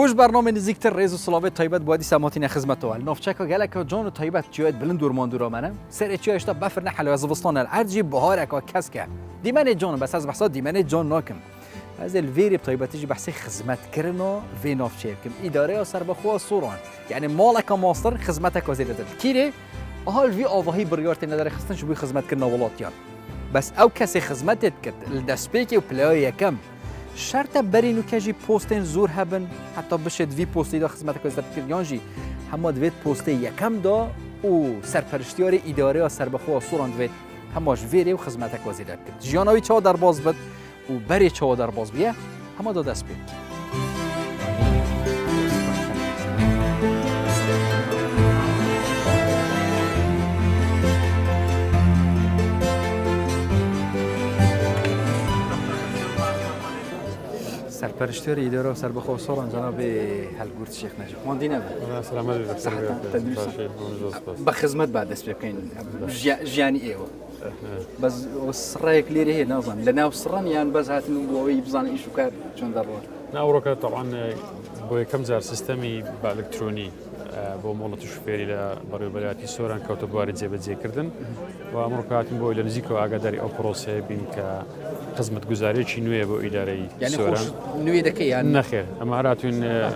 خوش برنامه نزدیکتر ریز و صلابت تایبت بودی سماتین خدمت و نوفچکا گلک جان و تایبت جوید بلند دور ماندورا منه سر چی اشتا بفر نحل از وسطان الارجی بهار کا کسکه دیمن جان بس از بحثات دیمن جان ناکم از الویری بطایبتیجی بحثی خدمت کردن و نوفچکم اداره سر بخوا صوران یعنی مالک ماستر خدمتک وزیرت کیره حال وی آواهی بریارت نداره خستن شو بی خدمت کردن ولاتیان بس او کسی خدمتت کرد الدسپیکی و پلای کم شرط برینو کجی پوستین زور هبن حتی بشه دوی پستی دا خدمت که زرد کردیانجی همه دوید پستی یکم دا و سرپرشتیار اداره و سربخوا سوران دوید همهاش ویری و خدمت که زرد کرد جیانوی چا در باز بد و بری چا در باز بیه همه دا دست بید سرپرشتیار اداره و سربخوا سوران جناب هلگورت شیخ نجیب ماندینه با سلام علیکم با خدمت بعد دست بکن جیانی ایو بس والسرايك اللي ريه نظام لنا وسران يعني بس هات نبوي بزان ايش وكار شلون ضروري ناوروكا طبعا بوي كم زار سيستمي بالكتروني بو مولت شوفيري لا بريو بلاتي سوران كوتو بوارد زي بزي كردن وامريكا بو الى نزيكو اغاداري او بروسي بين ك خدمت گزاري شي نوي بو اداري يعني سوران خوش نوي دكي يعني نخير اما راتون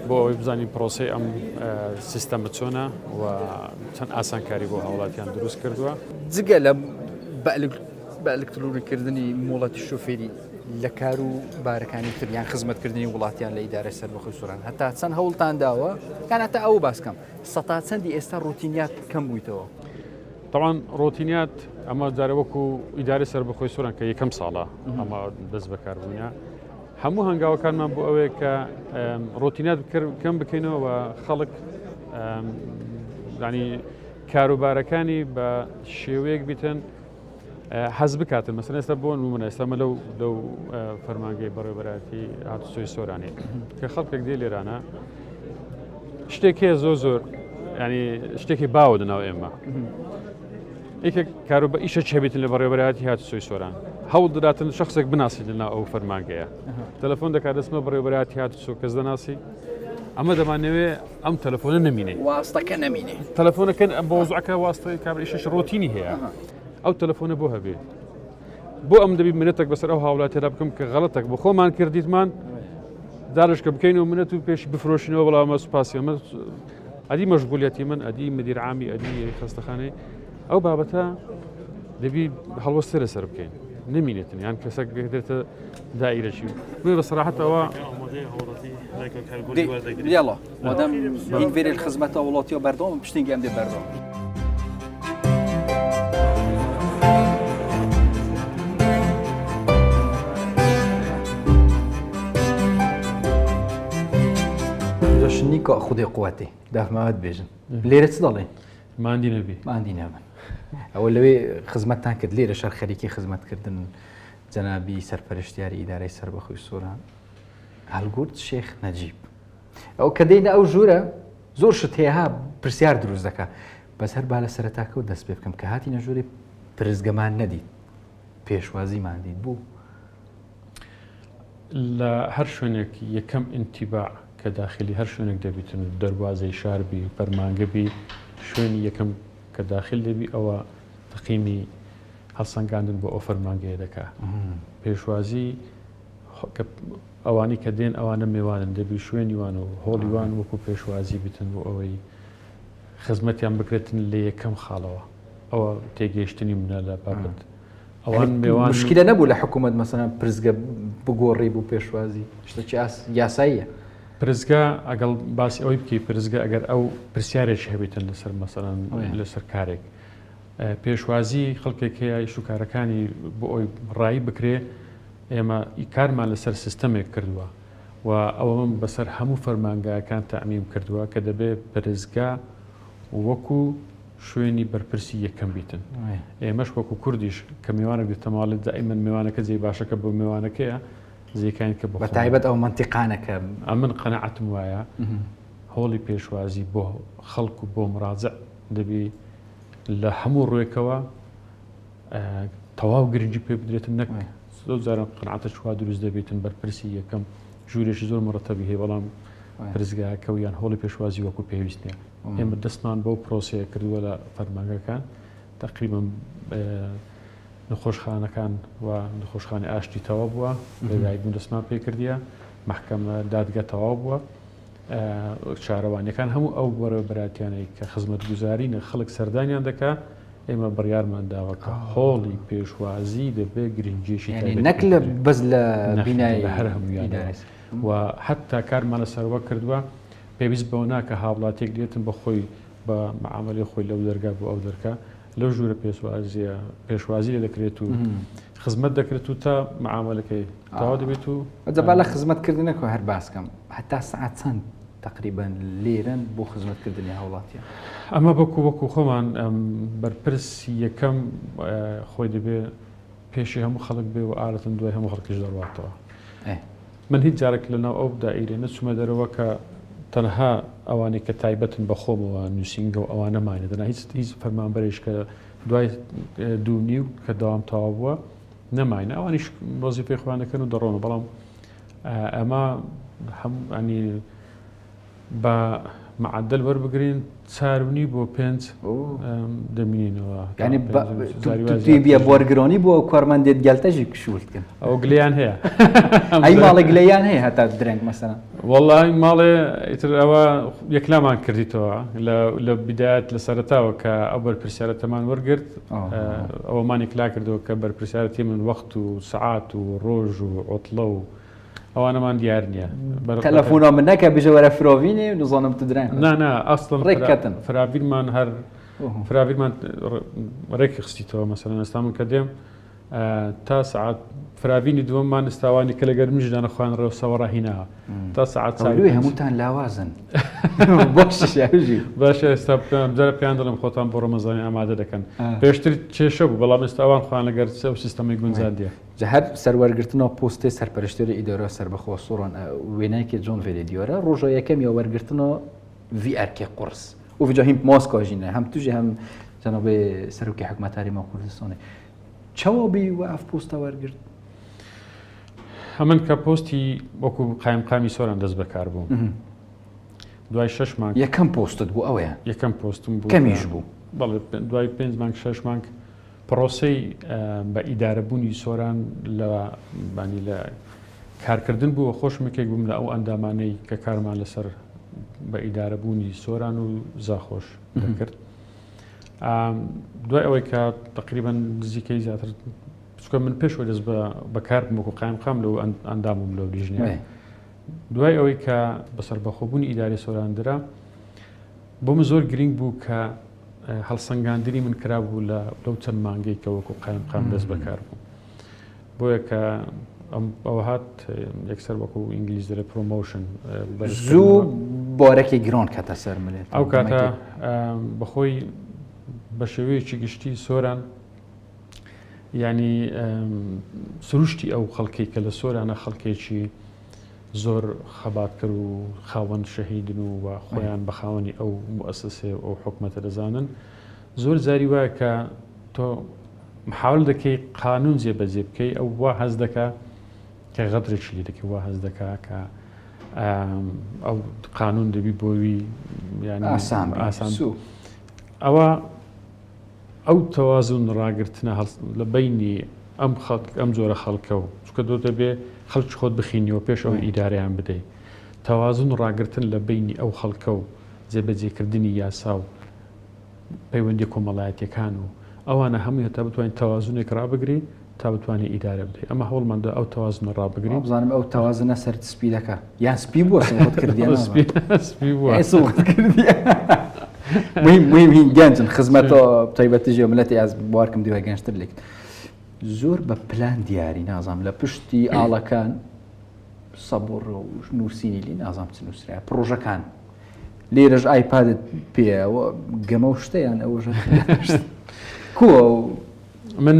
بو بزاني بروسي ام سيستم تسونا و تن اسان كاري بو حوالاتيان دروس كردوا زقل بالكتروني كردني مولت الشوفيري لكارو باركاني تر يعني خدمت كردني ولاتيان لاداره سر بخو سوران حتى سن هولتان داوا كان حتى او باس كم سطات سن دي استا روتينيات كم ويتو طبعا روتينيات اما داروكو اداره سر بخو سوران كي كم صاله اما بس بكاربونا همو هنگاو كان من بو اوي ك روتينات كم بكينو وخلق يعني كاروباركاني بشيويك بيتن حزب كاتل مثلا استبون مناسبه لو فرمانجي برابراتي هاتو سوي سوراني كخلق ديال ايرانا اشتكي زوزور يعني اشتكي باودنا اما ايك كاروبا ايش تشبيت برابراتي هاتو سوي سوران هول دراتن شخصك بناسي لنا او فرمانجي تليفون دك اسمه برابراتي هاتو سو كزدناسي اما دما نوي ام تليفون نميني واسطه كنميني تليفون كان بوزعك واسطه كابل ايش روتيني هي او تلفون بوها بي بو ام دبي منتك بس او هاولات ربكم كغلطك بخو مان كرديت مان دارش كبكينو منتو بيش بفروشنو ولا ما سباسيو ادي مشغوليتي من ادي مدير عامي ادي خستخاني او بابتا دبي هالوستر سربكين نمينتني يعني كسك قدرت دائره شي بصراحه هو يلا مادام يكفير الخدمه اولاتيو بردوم باش تنقام دي بردوم شنيكو خذي قوتي داف ما بيجن ليره تصدلي ما عندي نبي ما عندي نبي اولوي خدمتنا كد ليره شر خريكي خدمت كردن جنابي سرپرشتياري اداره سربخوي سوران هلگورت الشيخ نجيب او كدينا او جوره زور شتيها برسيار دروز دكا بس هر بالا سرتاكو دس بكم كهاتي نجوري برزگمان ندي پێشوازی مان دیت بوو لە هەر شوێنێک یەکەم انتیباع کە داخلی هەر شوێنێک دەبیتن دەربازەی شاربی فەرمانگەبی شوێنی یەکەم کە داخل دەبی ئەوە تەقیمی هەڵسەنگاندن بۆ ئەو فەرمانگەیە دەکات پێشوازی ئەوانی کە دێن ئەوانە میوانن دەبی شوێنی وان و هۆڵی وان وەکو پێشوازی بتن بۆ ئەوەی خزمەتیان بکرێتن لە یەکەم خاڵەوە ئەوە تێگەیشتنی منە لە بابەت ئەوان میوان مشکلە نەبوو لە حکوومەت مەسەڵەن پرزگە بگۆڕی بوو پێشوازی شتێکی یاساییە پرزگا ئەگەڵ باسی ئەوەی بکەی پرزگا ئەگەر ئەو پرسیارێکی هەبێتن لەسەر مەسەڵەن لەسەر کارێک پێشوازی خەڵکێک هەیە شوکارەکانی بۆ ئەوی ڕایی بکرێ ئێمە کارمان لەسەر سیستەمێک کردووە و ئەوە من بەسەر هەموو فەرمانگایەکان تەعمیم کردووە کە دەبێت پرزگا وەکو شوێنی بەرپرسی یەکەم بیتن ئێمەش وەکو کوردیش کە میوانێک دێتەماڵێت دائیمەن میوانەکە جێی باشەکە بۆ میوانەکەیە زیکان کە بە تایبەت ئەو منتیقانەکە ئەمن قەنەعەتم وایە هۆڵی پێشوازی بۆ خەڵک و بۆ مراجع دەبی لە هەموو ڕوێکەوە تەواو گرنگی پێ بدرێتن نەک زۆر جاران قەنەعەتە شوا دروست دەبێتن بەرپرسی یەکەم ژوورێکی زۆر مەڕەتەبی هەیە بەڵام پرزگاکە و یان هۆڵی پێشوازی وەکو پێویست نیە. ئێمە دەستمان بەو پرۆسەیە کردووە لە فەرمانگەکان تقریبا نەخۆشخانەکان و نەخۆشخانەی ئاشتی تەواو بووە لەلای بوون دەستمان پێ کردیە محکەمە دادگا تەواو بووە شارەوانیەکان هەموو ئەو بەرەبەراتیانەی کە خزمەتگوزاری خەڵک سەردانیان دەکا ئێمە بڕیارمان داوەکە هۆڵی پێشوازی دەبێ گرنگجێشی نەک لە بەس لە بینایی هەر هەمویان و حتا کارمان لەسەرەوە کردووە پێویست بەوە ناکە هاوڵاتێک دێتن بە خۆی بە معاملەی خۆی لەو دەرگا بۆ ئەو دەرکە لەو ژوورە پێشوازی لێ دەکرێت و خزمەت دەکرێت و تا معاملەکەی تەواو دەبێت و جەبا لە خزمەتکردنەکە هەر باسکەم هەتا سعات چەند تقریبا لێرن بۆ خزمەتکردنی هاوڵاتیان ئەمە وەکو خۆمان بەرپرسی یەکەم خۆی دەبێ پێشی هەموو خەڵک بێ و ئارەتن دوای هەموو خەڵکیش دەڕواتەوە. من هیچ جارێک لەناو ئەو دائیرە نەچوومە دەرەوە کە تەنها ئەوانەی کە تایبەتن بە خۆمەوە نووسینگە و ئەوانەمانە دەنا هیچ فەرمانبەرێش کە دوای 2.5 کە داوام تەواو بووە نەماینە ئەوانیش وەزیفەی خۆیان دەکەن و دەڕۆنە بەڵام ئەمە هەموو بە معدل وەربگرین 4.5 بۆ 5 دەمینینەوە ینی توی بیە بۆرگرۆنی بۆ کارمەندێت گەلتەژی کشولتکن ئەو گلیان هەیە ئەی ماڵی گلەیان هەیە هەتا درەنگ مەسەلا وەڵڵی ماڵێ ئیتر ئەوە یەکلامان کردیتەوە لە بیدایەت لە سەرەتاوە کە ئەو بەرپرسیارەتەمان وەرگرت ئەوەمانی کلا کردەوە کە بەرپرسیارەتی من وەخت و سعات و ڕۆژ و عوتڵە و ئەوانەمان دیار نییە تەلەفۆنە من نەکە بژە وەرە فرۆڤینێ نزانم تو درەنگ نا ئەسڵن ڕێککەتن فراویرمان هەر فراویرمان ڕێکی خستیتەوە مەسەلەن ئێستا من کە دێم تا سعات فراوینی دووەممان ئێستاوانی کە لەگەر منیشدانە خوان ڕێوسەوە ڕاهیناوە تا سعات هەمووتان لاوازن باشە ئێستا جارە پێیان دەڵم خۆتان بۆ ڕەمەزانی ئامادە دەکەن پێشتر کێشە بوو بەڵام ئێستاوان خوان لەگەر و سیستەمی گونجاندیە هەر سەروەرگرتنەوە پۆستێ سەرپەرشتێری ئیدۆرە سەربەخۆ سوڕان وێنایکێ جۆن فێدێ دیوەرە ڕۆژە یەکەم یا وەرگرتنەوە VRK قرس وفجا هیم ماسکاژینە هەم توژی هەم جەنابێ سەرۆکی حکومەتاری ماڵ کوردستانی چاوەبی وەف پۆستە وەرگرت هەمن کە پۆستی وەکو قایمقامی سۆران دەست بەکار بوو دوای 6 مانگ یەکەم پۆستت بوو ئەوەیە یەکەم پۆستم بوو کەمیش بوو بەڵێ دوای 5 مانگ 6 مانگ پرۆسەی بە ئیدارەبوونی سۆران لە کارکردن بووە خۆشمێکێک بووم لە ئەو ئەندامانەی کە کارمان لەسەر بە ئیدارەبوونی سۆران و زاخۆش دەکرد دوای ئەوەی کە تقریبا نزیکەی زیاتر چکە من پێشەوە دەست بەکار بووم و قایمقام لەو ئەندامم لەو لیژنێ دوای ئەوەی کە بەسەر بەخۆبوونی ئیداری سۆراندرا بۆمە زۆر گرنگ بوو کە هەڵسەنگاندنی من کرابوو لەو چەند مانگەی کە وەکو قایمقام دەست بەکار بوو بۆیە کە ئەوە هات یەکسەر وەکو ئینگلیز دەرە پرۆمۆشن زوو بارەکی گران کەتە سەر ملێت ئەو کاتە بەخۆی بە شێوەیەکی گشتی سۆران ینی سروشتی ئەو خەڵکی کە لە سۆرانە خەڵکێکی زۆر خەباتکرد و خاوەن شەهیدن و خۆیان بە خاوەنی ئەو موسسێ و ئەو حکومەتە دەزانن زۆر زاری وایە کە تۆ محاول دەکەی قانون جێبەجێ بکەی ئەو وا هەز دەکا کە غەدرێکی لێ دەکەی وا هەز دەکا کە ئەو قانون دەبی بۆوی ینی ئاسان ئەوە ئەو تەوازن ڕاگرتنە لە بینی ئەم جۆرە خەڵکە و چکە دۆ دەبێ خەڵکی خۆت بخینیەوە پێش ئەو ئیداریان بدەیت تەوازن ڕاگرتن لە بینی ئەو خەڵکە و جێبەجێکردنی یاسا و پەیوەندی کۆمەڵایەتیەکان و ئەوانە هەمووی تا بتوانین تەوازنێک ڕابگری تا بتوانێت ئیدارە بدەیت ئەمە هەوڵماندا ئەو تەوازنە ڕابگرین بزانم ئەو تەوازنە سەر سپی دەکات یان سپی بووە سپی مهم هین گەنجن خزمەتەوە تایبەتیژێ ملەتی ئەس بوارکم دیوە گەنجتر لێک زۆر بە پلان دیاری نازام لە پشتی ئاڵەکان سەبوڕ و نووسینی لی نازام چ نووسرا پرۆژەکان لێرەش ئایپادت پێەوە گەمە و شتەیان ئەوژە کو من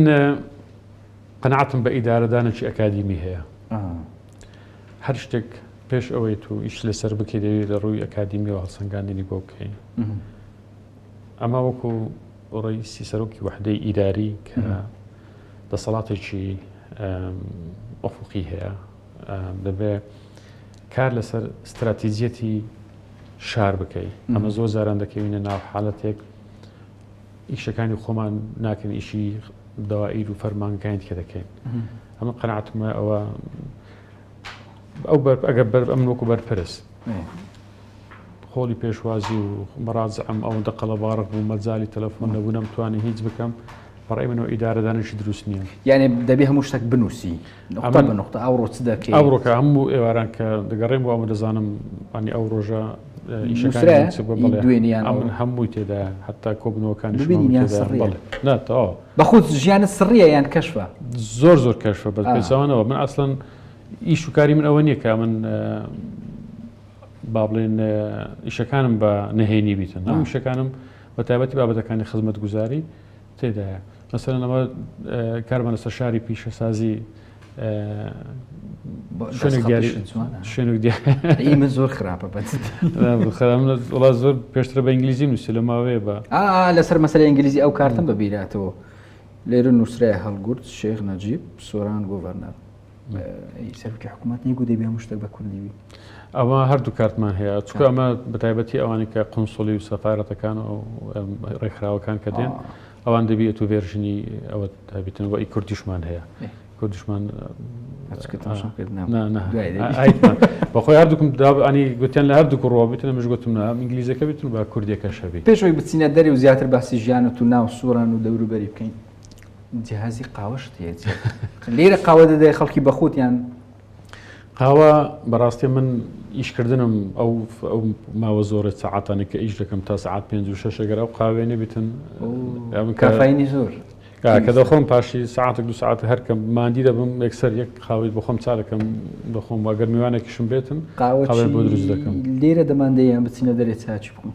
قەناعەتم بە ئیدارەدانێکی ئەکادیمی هەیە هەر شتێک پێش ئەوەی تو ئیش لەسەر بکەی دەوێت لە ڕووی ئەکادیمیەوە هەڵسەنگاندنی بۆ بکەین ئەمە وەکو ڕئیسی سەرۆکی وەحدەی ئیداری کە دەسەڵاتێکی ئۆفقی هەیە دەبێت کار لەسەر استراتیزیەتی شار بکەی ئەمە زۆر زاران دەکەوینە ناو حاڵەتێک ئیشەکانی خۆمان ناکەن ئیشی دەوائیر و فەرمانگەیان کە دەکەین ئەمە قەناعەتمە ئەوە ئەو ئەگەر ئەم وەکو بەرپرس خۆڵی پێشوازی و مەڕازعم ئەوەندە قەڵەباڕق بوو مەجای تەلەفۆن نەبوو نەمتوانی هیچ بکەم بەڕێی منەوە ئیدارەدانشی دروست نییە یعنی دەبێ هەموو شتێک بنووسی نقطە بە نقطە ئەوڕۆ چ دەکەی ئەوڕۆکە هەموو ئێواران کە دەگەڕێم بۆ ئەمە دەزانم ئەنی ئەو ڕۆژە دوێنیان من هەمووی تێدا حتا کۆبنەوەکانی ناتەوە بەخود ژیانە سڕیە یان کەشفە زۆر زۆر کەشفە بەس پێچەوانەوە من ئەسڵەن ئیش و کاری من ئەوە نییە کە من با بڵێن ئیشەکانم بە نهێنی بیتن ئەم شەکانم بە تایبەتی بابەتەکانی خزمەت گوزاری تێدایە مەسەرەن ئەمە کارمان لەسەر شاری پیشەسازی شوێنێک من زۆر خراپە وڵات زۆر پێشترە بە ئینگلیزی نووسی لە ماوەیە بە لەسەر مەسەلە ئینگلیزی ئەو کارتم بەبیراتەوە لێرە نووسرای هەڵگورت شێخ نەجیب سۆران گۆڤەرنەر سەرکی حکوومەت نیگو دەبێ هەموو شتێک بە کوردیوی ئەمە هەردوو کارتمان هەیە چکە ئەمە بەتایبەتی ئەوانی کە قونسڵی و سەفارەتەکان و ڕێکخراوەکان کە دێن ئەوان دەبێت و ڤێرژنی ئەوە تابێتن وەی کوردیشمان هەیە کوردیشمان بەخۆی هەردووکم ئەنی گوتیان لە هەردوو ڕۆ بێتن ئەمەش گوتم ئینگلیزەکە بێتن بە کوردیەکە شەبی پێشەوەی بچینە دەری و زیاتر باسی ژیانەت و ناو سووران و دەوروبەری بکەین جیهازی قاوەشت هەیە لێرە قاوە دەدەی خەڵکی بەخۆتیان قاوە بەڕاستی من ئیشکردنم ئەو ماوە زۆرە سەعاتانی کە ئیش دەکەم تا سەعات 5 گەر ئەو قاوێنێ بێتن کافینی زۆر کە دەخۆم پاشی ساعتێک دو ساعت هەرکەم مادی دەبم یەکسەر یەک قاوەی بۆ خۆم چاکەم دەخۆم واگەر میوانێکیشم بێتن قاوە بۆ دروست دەکەم لێرە دەماندەیان بچینە دەرێ چاچی بکەم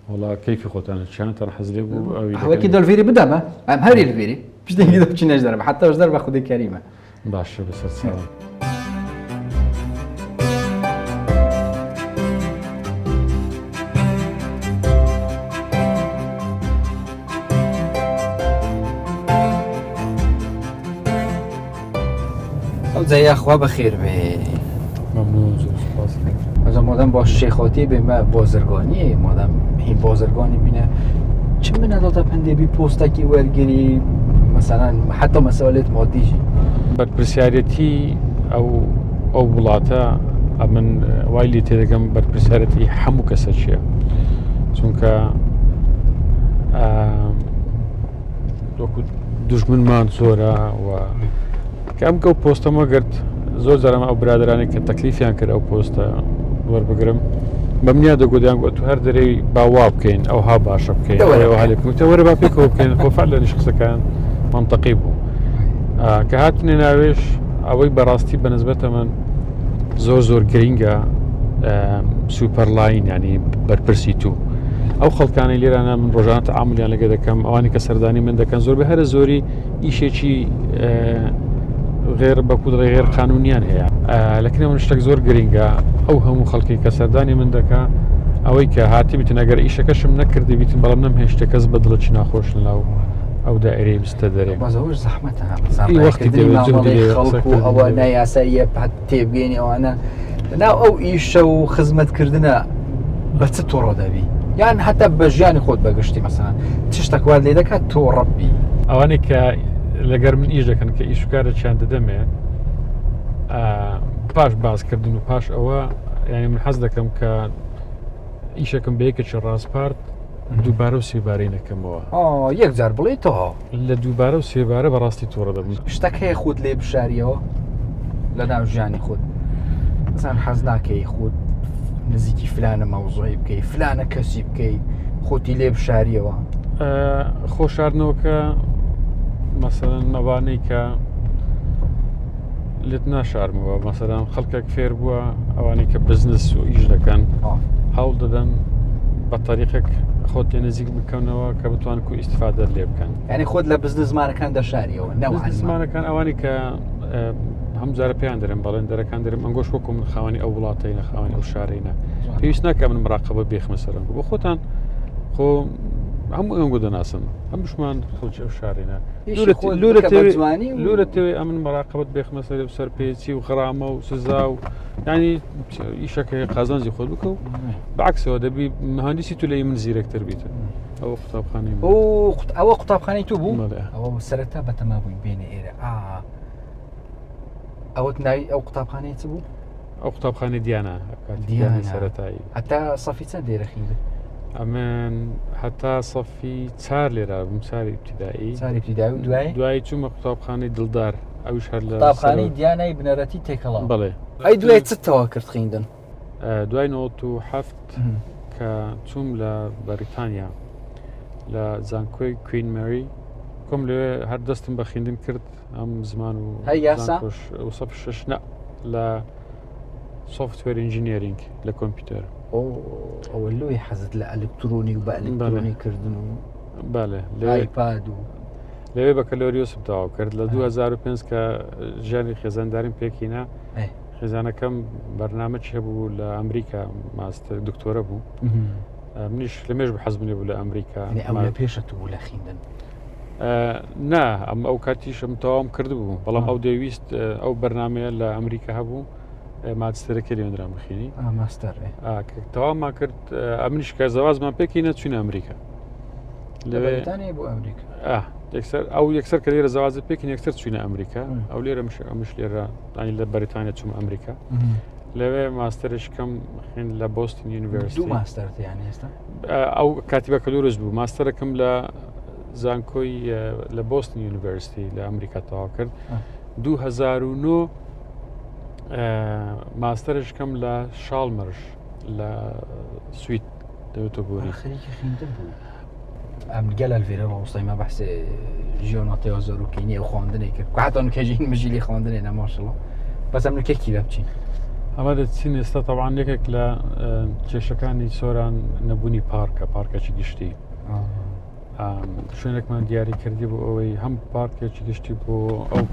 وڵا کەیفی خۆتانە چیان تەن حەزلێ بوو ئەوەکی دڵڤێری بدەمە ئەم هەری لەڤێری پشتێکی دەبچینەش دەرم حتاش دەر بە خودی کەریمە باشە بەسەر چاوە جایخوا بەخێر بێ مادام با شێخۆتی بێمە بازرگانی مادام هین بازرگانی بینە چ منەدەڵتە پندێبی پۆستێکی وەرگری مثلا حتا مەسەولێت مادیژی بەرپرسیارەتی ئەو وڵاتە من وای لێ تێدەگەم بەرپرسیارەتی هەموو کەسە چییە چونکە دوژمنمان زۆرە و کەم کە ئەو پۆستەمە گرت زۆر جارەمە ئەو برادرانی کە تەکلیفیان کرد ئەو پۆستە وەربگرم بەمنیا دەگوتیان گوت هەر دەرەی باوا بکەین ئەو ها باشە بکەین وەرە با پێکەوە بکەین خۆفعل لە قسەکان منطقی بوو کە هاتنێ ناوێش ئەوەی بەڕاستی بەنسبەتە من زۆر گرینگە سوپەرلاین ینی بەرپرسی تو ئەو خەڵکانی لێرانە من ڕۆژانە تەعاملیان لەگە دەکەم ئەوانی کە سەردانی من دەکەن زۆر بە هەرە زۆری ئیشێکی غێر بەکودڕی غێر قانونیان هەیە لەکنە من شتێک زۆر گرینگە ئەو هەموو خەڵکی کە سەردانی من دەکا ئەوەی کە هاتی بیتن ئەگەر ئیشەکەشم نەکردی بیتن بەڵام نەم هێشتە کەس بەدڵەکی ناخۆش لەناو ئەو دائیرەی بستە دەرێ بەزەوەش زەحمەتە ئەوە نایاساییە پات تێبگەینی ئەوانە لەناو ئەو ئیشە و خزمەتکردنە بە چ تۆڕۆ دەبی یان هەتا بە ژیانی خۆت بەگشتی مەسەڵەن چ شتێکوات لێ دەکات تۆ ڕەبی ئەوانێک کە لەگەر من ئیش دەکەن کە ئیشکارە چیان دەدەمێ پاش بازکردن و پاش ئەوە یعنی من حەز دەکەم کە ئیشەکەم بەیەکێکی ڕاستپارت دووبارە و سێبارەی نەکەمەوە یەک جار بڵێیتەوە لە دووبارە و سێبارە بەڕاستی تۆڕە دەبم شتێک هەیە خۆت لێ بشاریەوە لە ناو ژیانی خۆت مەسەڵەن حەز ناکەی خۆت نزیکی فلانە مەوزوعی بکەی فلانە کەسی بکەی خۆتی لێ بشاریەوە خۆشاردنەوەکە مەسەڵەن ئەوانەی کە لێت ناشارمەوە مەسەڵەن خەڵکێک فێر بووە ئەوانەی کە بزنس و ئیش دەکەن هەوڵ دەدەن بە طریقێک خۆت لێ نزیک بکەونەوە کە بتوان و ئیستیفادە لێ بکەن یعنی خۆت لە بزنس زمانەکان دەشاریەوە زمانەکان ئەوانی کە هەم جارە پێیان دەرم بەڵێن دەرەکان دەرم ئەنگۆش وەکو من خاوەنی ئەو وڵاتەی نەخاوەنی ئەو شارەینە پێویست ناکە من مراقبە بێخمە سەرم بۆ خۆتان خۆ هەموو ئەنگۆ دەناسن هەمووشمان خەڵکی ئەو شارێنە لورەتەوەی ئەمن مەراقبەت بێخمە سەر پێچی و خڕامە و سزا و ینی ئیشەکە قازانجی خۆت بکە و بەعکسەوە دەبی مهندسی تو لەی من زیرەکتر بیتە ئەوە قوتابخانەی ئەوە قوتابخانەی تو بوو ئەوە سەرەتا بەتەما بووین بێنە ئێرە ئەوەت ناوی ئەو قوتابخانەی چ بوو؟ ئەو قوتابخانەی دیانە دیانە سەرەتایی هەتا سەفی چەند دێرەخیندە؟ ئەمن هەتا سەفی 4 لێرە بووم چاری ابتیدایی دوای چوومە قوتابخانەی دڵدار ئەوش هەر لە قوتابخانەی دیانای بنەرەتی تێکەڵا بڵێ ئەی دوای چتەوە کرد خوێندن؟ دوای 97 کە چووم لە بەریتانیا لە زانکۆی کوین مەری کۆم لێ هەر دەستم بە خوێندن کرد ئەم زمان و سەف شش لە سوفتوێر ئینجینێرینگ لە کۆمپیوتەر ئەوە لۆی حەزت لە ئەلکترۆنی و بە ئەلکترۆنی کردن و بالێ لایپاد و لەوێ بە کەلۆریۆسم تەواو کرد لە 2005 کە ژیانی خێزانداریم پێکینا خێزانەکەم بەرنامەی هەبوو لە ئەمریکا ماستر دکتۆرە بوو منیش لەمێژ بە حەزم لێ بوو لە ئەمریکا ئەو پێشت بوو لە خوێندن نا ئەم ئەو کاتیشم تەواوم کرد بوو بەڵام ئەو دەویست ئەو بەرنمەیە لە ئەمریکا هەبوو ماستەرەکە لێنرا بخینی ماستەر تەواما کرد ئەمنیش کە زەوازمان پێکی نەچوونە ئەمریکا لەوێتانێ بۆ ئەمریکا ئەو یەکسەر کە لێرە زەوازە پێکی یەکسەر چوینە ئەمریکا ئەو لێرە ئەمش لێرە دانی لە بەریتانیا چوم ئەمریکا لەوێ ماستەرشکەم خوێن لە بۆستن یونیڤرسیتی ماستەرتیان ئێستا ئەو کاتی بە کەلورس بوو ماستەرەکەم لە زانکۆی لە بۆستن یونیڤرسیتی لە ئەمریکا تەواو کرد 2009 ماستەرشکەم لە شاڵمەرش لە سوید دەوێتە بۆری خەریکی خوێندن بوو ئەم گەلە لێرە ڕۆستای ما بەحسێ ژیۆناتەوە زۆرکینی و خواندنێک کرد حتا نوکەژین مژیلی خواندنێ نەماشەڵڵا بەس ئەم نوکێکی لە بچین ئەمە دەچین ئێستا تەوان یەکێک لە کێشەکانی سۆران نەبوونی پارکێکی گشتی شوێنێکمان دیاری کردی بۆ ئەوەی هەم پارکێکی گشتی بۆ ئەو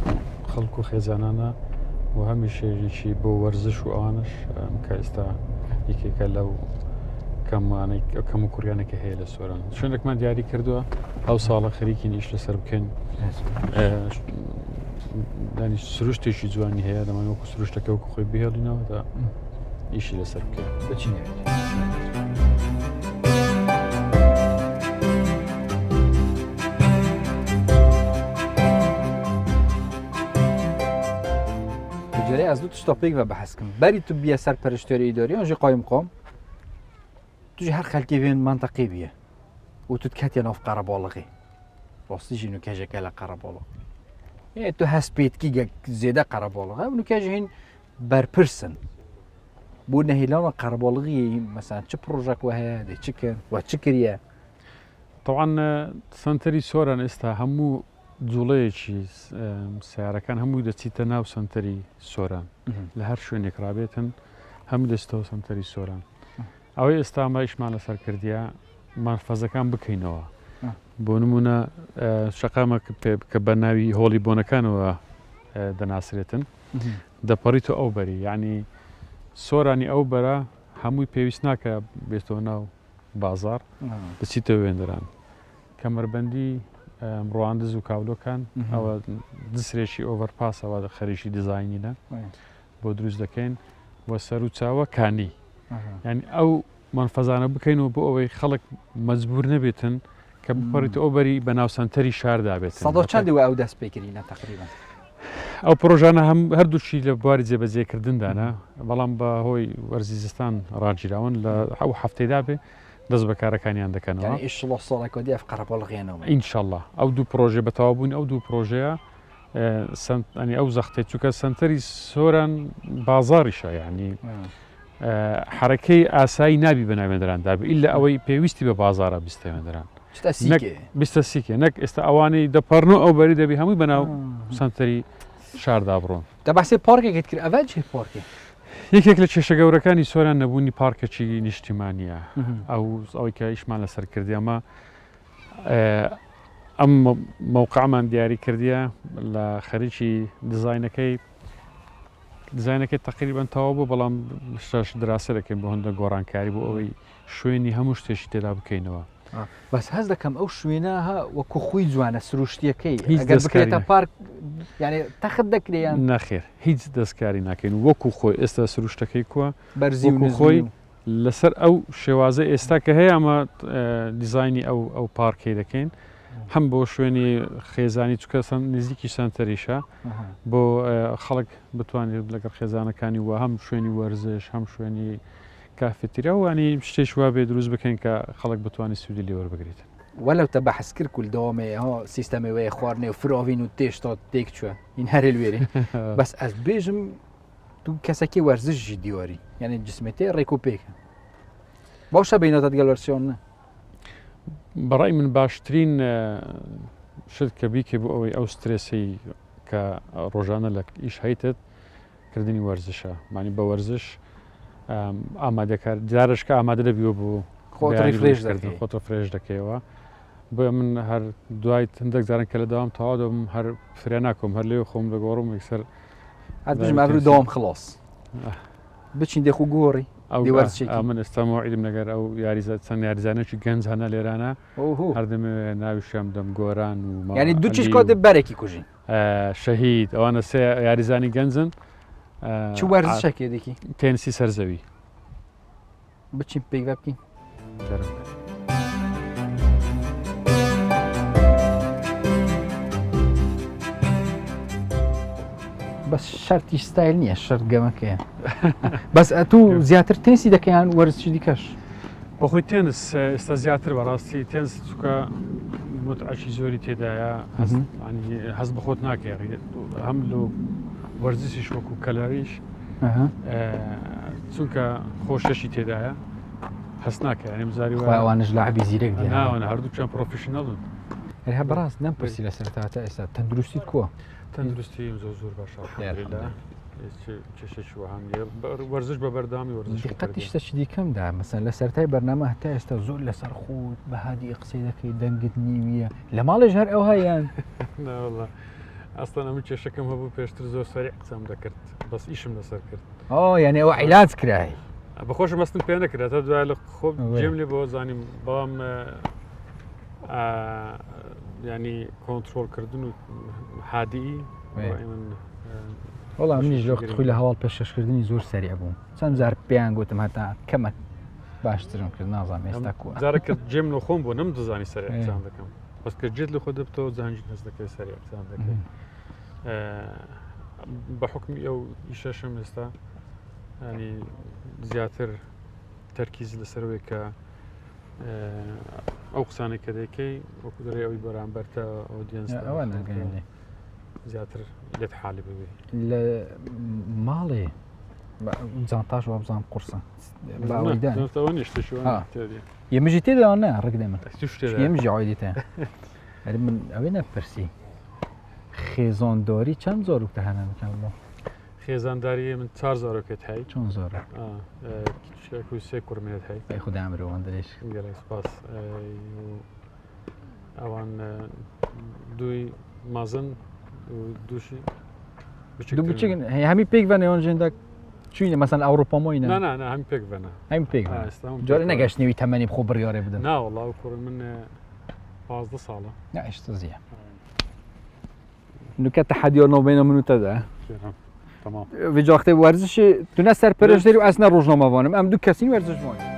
خەڵکو و خێزانانە و هەمیشێژێکی بۆ وەرزش و ئەوانش کە ئێستا یەکێکە لەو کەم و کوریانێکە هەیە لە سۆران شوێنێکمان دیاری کردووە ئەو ساڵە خەریکی نیش لەسەر بکەین دانی سروشتێکی جوانی هەیە دەمانێت وەکو سروشتەکە وەکو خۆی بهێڵینەوە تا ئیشی لەسەر بکەین بچینێت از دو تۆپێک بە بەحسکم بەری تو بیە سەر پەرشتێری ئیدۆری ئەوژی قایم قۆم توژی هەر خەلکی بێن منتەقی بیە و توت کاتێ ناو قەرەباڵغی ڕاستیژی نوکەژەکە لە قەرەباڵغ تو هەسپێتکی زێدە قەرەباڵغ ئەو نوکەژ هین بەرپرسن بۆ نەهیلاوە قەرەباڵغی مەسان چ پرۆژەک وە هەیە دێ چ کرد و چ کردە طبعاً سنتەری سۆران ئێستا هەموو جوڵەیەکی سیارەکان هەمووی دەچیتە ناو سنتەری سۆران لە هەر شوێنێک ڕابێتن هەموو دەستەوە سنتەری سۆران ئەوەی ئێستا مایشمان لەسەر کردیا مارفەزەکان بکەینەوە بۆ نمونە شەقامە کە بە ناوی هۆڵی بۆنەکانەوە دەناسرێتن دەپەڕیتە ئەو بەری یعنی سۆرانی ئەو بەرە هەمووی پێویست ناکە بێتەوە ناو بازار بچیتە وێندەران کەمەربەندی ڕواندز و کاولۆکان ئەوە دسرێکی ئۆڤەرپاسەوە خەریکی دیزاینینە بۆ دروست دەکەین وە سەر و چاوە کانی ینی ئەو منفەزانە بکەینەوە بۆ ئەوەی خەڵک مەجبور نەبێتن کە بپەڕیتە ئەو بەری بە ناو سەنتەری شاردا بێت چندی ئەو دەست پێکردینە تقریبا ئەو پرۆژانە هەردووشی لە بواری جێبەجێکردندانە بەڵام بە هۆی وەرزی زستان ڕاگیراون لە ئەو هەفتەیدا بێ دەست بەکارەکانیان دەکەنەوە ئیشڵۆسەڵێکۆدیف قەرەباڵغێنەوە ئینشاءالله ئەو دوو پرۆژێ بەتەوابوون ئەو دوو پرۆژەیە ئەنی ئەو زەختەی چووکە سنتەری سۆران بازاڕیشە یعنی حرەکەی ئاسایی نابی بە ناوێنەراندا بێ ئیلا ئەوەی پێویستی بە بازارە بیستەوێنەران بیستە سیکێ نەک ئێستا ئەوانەی دەپەڕنەوە ئەو بەری دەبی هەمووی بەناو سنتەری شاردا بڕۆن دەباسی پارکێکت کرد ئەڤ چی پارکێ یەکێک لە کێشە گەورەکانی سۆران نەبوونی پارکێکی نیشتیمانیە ئەوەی کە ئیشمان لەسەر کردی ئەمە ئەم موقعمان دیاری کردیە لە خەریکی دیزاینەکەی تقریبان تەواو بوو بەڵام شاش دراسە دەکەین بۆ هەندە گۆڕانکاری بۆ ئەوەی شوێنی هەموو شتێکی تێدا بکەینەوە بەس هەز دەکەم ئەو شوێنەها وەکو خۆی جوانە سروشتیەکەی هیچ ئەگەر دەستکاری بکرێتە پارک یعنی تەخت دەکرێن نەخێر هیچ دەستکاری ناکەین وەکو خۆی ئێستا سروشتەکەی کووە بەرزی و وەکو نزمی خۆی و- لەسەر ئەو شێوازە ئێستا کە هەیە ئەمە دیزایانی ئەو پارکەی دەکەین هەم بۆ شوێنی خێزانی چکە نزیکی سنتەریشە بۆ خەڵک بتوانێت لەگەڵ خێزانەکانی وە هەم شوێنی وەرزش هەم شوێنی کافێتیرا وانی شتێک وا بێ دروست بکەین کە خەڵک بتوانێت سوودی لێوەربگریت وەلو تە بەحس کرد کول دەوامەیەها سیستەمی وەیە خواردنێ و فراوین و تێشتا تێک چوە این هەرێ لێرێ بەس ئەس بێژم تو کەسێکی وەرزشی دیواری یعنی جسمێتێ ڕێک و پێکە باشە بینەتە گەل وەرسیۆنە بەڕای من باشترین شت کە بیکێ بۆ ئەوەی ئەو سترێسی کە ڕۆژانە لە ئیش هەیتت کردنی وەرزشە مانی بە وەرزش ئامادەکار جارشکە ئامادە دەبیوە بۆ خۆتە فرێژ دەکەیەوە بۆ من هەر دوای هەندێک جارن کە لە داوام تەواو دەم هەر فرێ ناکۆم هەر لێ خۆم دەگۆڕم یەکسەر بژم ئەبرو دەوام خلاص بچین دێخ و گۆڕی من ئێستا مەوعیدم لەگەر ئەو یاریزە چەند یاریزانێکی گەنج هەنە لێرانە هەردەمێ ناویشیان دەم گۆران و ینی دوو چیش کات بەرێکی کوژین شەهید ئەوانە سێ یاریزانی گەنجن چ وەرزشەکێدێکی تێنسی سەرزەوی بچین پێی بکەین بەس شەرتی ستایل نییە شەرگەمەکەیە بەس ئەتوو زیاتر تێنسی دەکەیان وەرزشی دیکەش بەخۆی تێنس ئێستا زیاتر بەڕاستی تێنس چکە متعشی زۆری تێدایە هەست بەخۆت ناکە هەم لە وەرزشیش وەکو کەلاریش چونکە خۆشەشی تێدایە هەست ناکە ینی بزاری ئەوانش لە عبی زیرەک ناوانە هەردووچیان پرۆفشنەڵن هە بەڕاست نەمپرسی لە سەرتاتا ئێستا تەندروستیت کووە تەندروستی زۆر باشە کێشێکی وەهانگێ وەرزش بە بەردامی وەرزش دقەتی شتەی دیکەمدا مەسەن لە سەرای بەرنامە هەتا ئێستا زۆر لەسەر خۆت بە هادی قسەی دەکەی دەنگت نیویە لە ماڵێژ هەر ئەو هەیەیان ناوەڵە ئەستان ئەمە کێشەکەم هەبوو پێشتر زۆر سەری قسەم دەکرد بەس ئیشم لەسەر کرد یعنی ئەوە عیلاج کرای بەخۆشم مەستم پێ نەکرێت تا دوای لە خۆ جێم لێ بۆ زانیم بەڵام ینی کۆنتترۆلکردن و هادی وەڵام منیش لەوقت خۆی لە هەواڵ پێشکەشکردنی زۆر سەریع بووم چەند جار پێیان گوتم هەتا کەمە باشترم کرد نازانام ئێستا کووە جارە کرد جێم لە خۆم بۆ نەم دەزانی سەری قسان دەکەم بەس کە جێت لە خۆ دەبتەوە زانجی هەست دەکەی سەری قسان دەکەی بە حکمی ئەو ئیشەشم ئێستا ینی زیاتر تەرکیز لەسەرەوەی کە ئەو قسانێک کە دەکەی وەکو دەڕێ ئەوی بەرامبەرتە ئۆدیەنس زیاتر لێت حالی ببێ لە ماڵێ جانتاش وە بزانام قورسە یەمژی تێداوان نە ڕێکدە من یەمژی عیدیتە من ئەوێ نەپرسی خێزانداری چەند زۆرتە هەنەکەم بۆ خێزانداری من 4 زارۆکێت هەی چۆن زۆر سێ کوڕمێت هەی پێی خوددا مرۆوان دەێش سپاس ئەوان دوی مازن دووشی بچین هەمی پێک بە نێوانژێندا چوینە مەسەن ئەوروپامۆینە هەمی پێک بەنە هەم پێک جۆرە نەگەشتنیوی تەمەنی خۆ بڕیارێ بدەن ناوەڵاو کوڕ من 15 ساڵە ناشتە زیە نوکە تەحەدیۆنەوە بینە من و تەدا تمام وێجاختەی وەرزشی تونە سەر پەرژدەری و ئەسنە ڕۆژنامەوانم ئەم دوو کەسین وەرزش وای